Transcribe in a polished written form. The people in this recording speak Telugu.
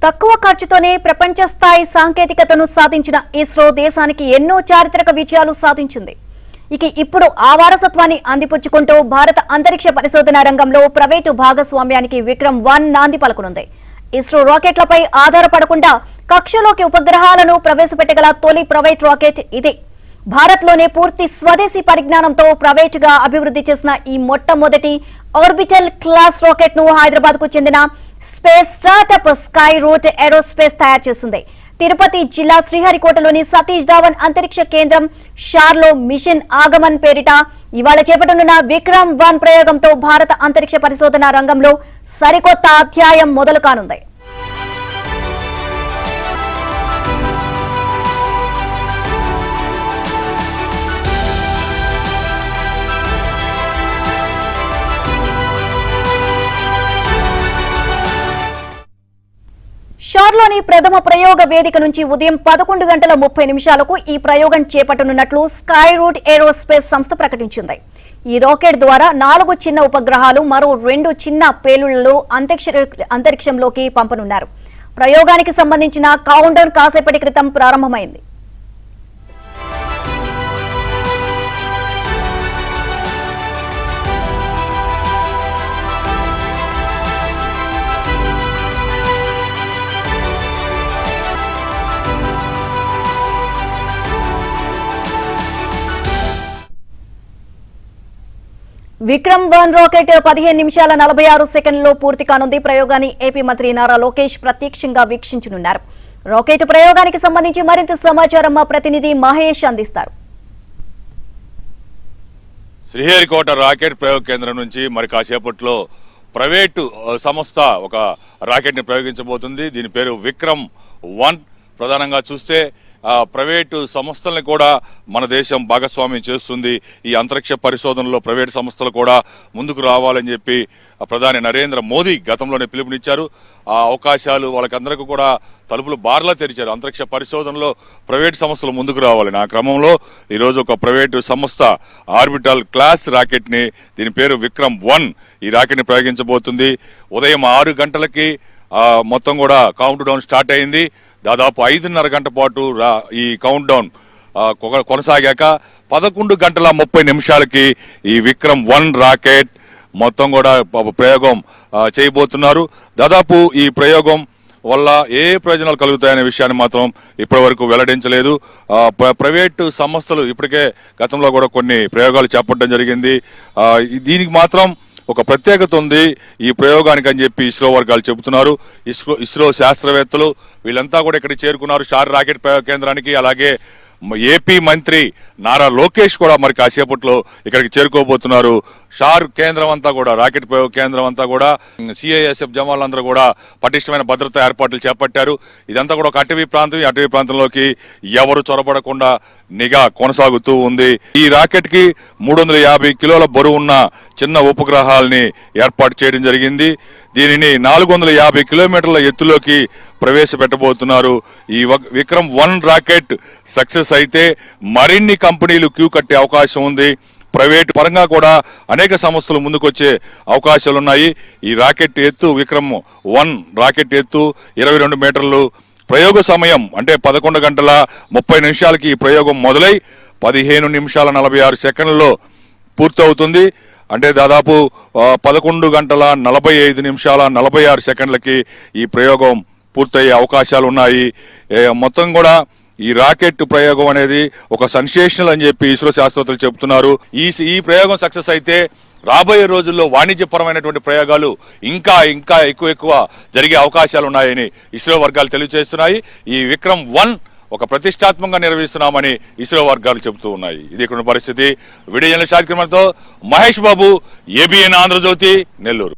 తక్కువ ఖర్చుతోనే ప్రపంచ స్థాయి సాంకేతికతను సాధించిన ఇస్రో దేశానికి ఎన్నో చారిత్రక విజయాలు సాధించింది. ఇప్పుడు ఆ వారసత్వాన్ని అందిపుచ్చుకుంటూ భారత అంతరిక్ష పరిశోధన రంగంలో ప్రైవేటు భాగస్వామ్యానికి విక్రమ్-1 నాంది పలుకనుంది. ఇస్రో రాకెట్లపై ఆధారపడకుండా కక్షలోకి ఉపగ్రహాలను ప్రవేశపెట్టగల తొలి ప్రైవేట్ రాకెట్ ఇదే. భారత్లోనే పూర్తి స్వదేశీ పరిజ్ఞానంతో ప్రైవేటుగా అభివృద్ధి చేసిన ఈ మొట్టమొదటి ఆర్బిటల్ క్లాస్ రాకెట్ ను హైదరాబాద్ కు చెందిన space startup Skyroot Aerospace తయారు చేసింది. తిరుపతి జిల్లా శ్రీహరికోటలోని సతీష్ ధావన్ అంతరిక్ష కేంద్రం షార్లో మిషన్ ఆగమన్ పేరిట ఇవాళ చేపట్టనున్న విక్రమ్-1 ప్రయోగంతో భారత అంతరిక్ష పరిశోధన రంగంలో సరికొత్త అధ్యాయం మొదలు కానుంది. షార్లోని ప్రథమ ప్రయోగ వేదిక నుంచి ఉదయం 11:30 ఈ ప్రయోగం చేపట్టనున్నట్లు స్కై రూట్ ఏరోస్పేస్ సంస్థ ప్రకటించింది. ఈ రాకెట్ ద్వారా 4 చిన్న ఉపగ్రహాలు, మరో 2 చిన్న పేలుళ్లను అంతరిక్షంలోకి పంపనున్నారు. ప్రయోగానికి సంబంధించిన కౌంట్డౌన్ కాసేపటి క్రితం ప్రారంభమైంది. విక్రమ్-1 రాకెట్ 15:46 పూర్తి కానుంది. ప్రయోగాన్ని ఏపీ మంత్రి నారా లోకేష్ ప్రత్యక్షంగా వీక్షించనున్నారు. రాకెట్ ప్రయోగానికి సంబంధించి మరింత సమాచారం మా ప్రతినిధి మహేష్ అందిస్తారు. శ్రీహరికోట రాకెట్ ప్రయోగ కేంద్రం నుంచి మరి కాసేపట్లో ప్రైవేటు సంస్థ ఒక రాకెట్ ని ప్రయోగించబోతుంది. దీని పేరు విక్రమ్-1. ప్రధానంగా చూస్తే ప్రైవేటు సంస్థలను కూడా మన దేశం భాగస్వామ్యం చేస్తుంది. ఈ అంతరిక్ష పరిశోధనలో ప్రైవేటు సంస్థలు కూడా ముందుకు రావాలని చెప్పి ప్రధాని నరేంద్ర మోదీ గతంలోనే పిలుపునిచ్చారు. ఆ అవకాశాలు వాళ్ళకందరికీ కూడా తలుపులు బార్లా తెరిచారు. అంతరిక్ష పరిశోధనలో ప్రైవేటు సంస్థలు ముందుకు రావాలని ఆ క్రమంలో ఈరోజు ఒక ప్రైవేటు సంస్థ ఆర్బిటల్ క్లాస్ రాకెట్ ని, దీని పేరు విక్రమ్-1, ఈ రాకెట్ ని ప్రయోగించబోతుంది. ఉదయం 6 గంటలకి మొత్తం కూడా కౌంట్ డౌన్ స్టార్ట్ అయింది. దాదాపు 5:30 గంటల పాటు ఈ కౌంట్ డౌన్ కొనసాగాక 11:30 ఈ విక్రమ్-1 రాకెట్ మొత్తం కూడా ప్రయోగం చేయబోతున్నారు. దాదాపు ఈ ప్రయోగం వల్ల ఏ ప్రయోజనాలు కలుగుతాయనే విషయాన్ని మాత్రం ఇప్పటి వరకు వెల్లడించలేదు. ప్రైవేటు సంస్థలు ఇప్పటికే గతంలో కూడా కొన్ని ప్రయోగాలు చేపట్టడం జరిగింది. దీనికి మాత్రం ఒక ప్రత్యేకత ఉంది ఈ ప్రయోగానికి అని చెప్పి ఇస్రో వర్గాలు చెబుతున్నారు. ఇస్రో శాస్త్రవేత్తలు వీళ్ళంతా కూడా ఇక్కడికి చేరుకున్నారు షార్ రాకెట్ ప్రయోగ కేంద్రానికి. అలాగే ఏపీ మంత్రి నారా లోకేష్ కూడా మరి కాసేపట్లో ఇక్కడికి చేరుకోబోతున్నారు. షార్ కేంద్రం అంతా కూడా, రాకెట్ ప్రయోగ కేంద్రం అంతా కూడా సిఐఎస్ఎఫ్ జవాన్లందరూ కూడా పటిష్టమైన భద్రతా ఏర్పాట్లు చేపట్టారు. ఇదంతా కూడా ఒక అటవీ ప్రాంతం. ఈ అటవీ ప్రాంతంలోకి ఎవరు చొరబడకుండా నిఘా కొనసాగుతూ ఉంది. ఈ రాకెట్ కి 350 కిలోల బరువు ఉన్న చిన్న ఉపగ్రహాలని ఏర్పాటు చేయడం జరిగింది. దీనిని 450 కిలోమీటర్ల ఎత్తులోకి ప్రవేశపెట్టబోతున్నారు. ఈ విక్రమ్-1 రాకెట్ సక్సెస్ అయితే మరిన్ని కంపెనీలు క్యూ కట్టే అవకాశం ఉంది. ప్రైవేట్ పరంగా కూడా అనేక సంస్థలు ముందుకొచ్చే అవకాశాలున్నాయి. ఈ రాకెట్ ఎత్తు, విక్రమ్-1 రాకెట్ ఎత్తు 22 మీటర్లు. ప్రయోగ సమయం అంటే 11:30 ఈ ప్రయోగం మొదలై 15:46 పూర్తవుతుంది. అంటే దాదాపు 11:45 ఈ ప్రయోగం పూర్తయ్యే అవకాశాలు ఉన్నాయి. మొత్తం కూడా ఈ రాకెట్ ప్రయోగం అనేది ఒక సెన్సేషనల్ అని చెప్పి ఇస్రో శాస్త్రవేత్తలు చెబుతున్నారు. ఈ ప్రయోగం సక్సెస్ అయితే రాబోయే రోజుల్లో వాణిజ్యపరమైనటువంటి ప్రయోగాలు ఇంకా ఎక్కువ జరిగే అవకాశాలు ఉన్నాయని ఇస్రో వర్గాలు తెలియజేస్తున్నాయి. ఈ విక్రమ్-1 ఒక ప్రతిష్టాత్మకంగా నిర్వహిస్తున్నామని ఇస్రో వర్గాలు చెబుతూ ఉన్నాయి. ఇది ఇక్కడ పరిస్థితి. Video journalist షాద్కిర్మన్తో Mahesh Babu, ABN Andhra Jyothi, Nellore.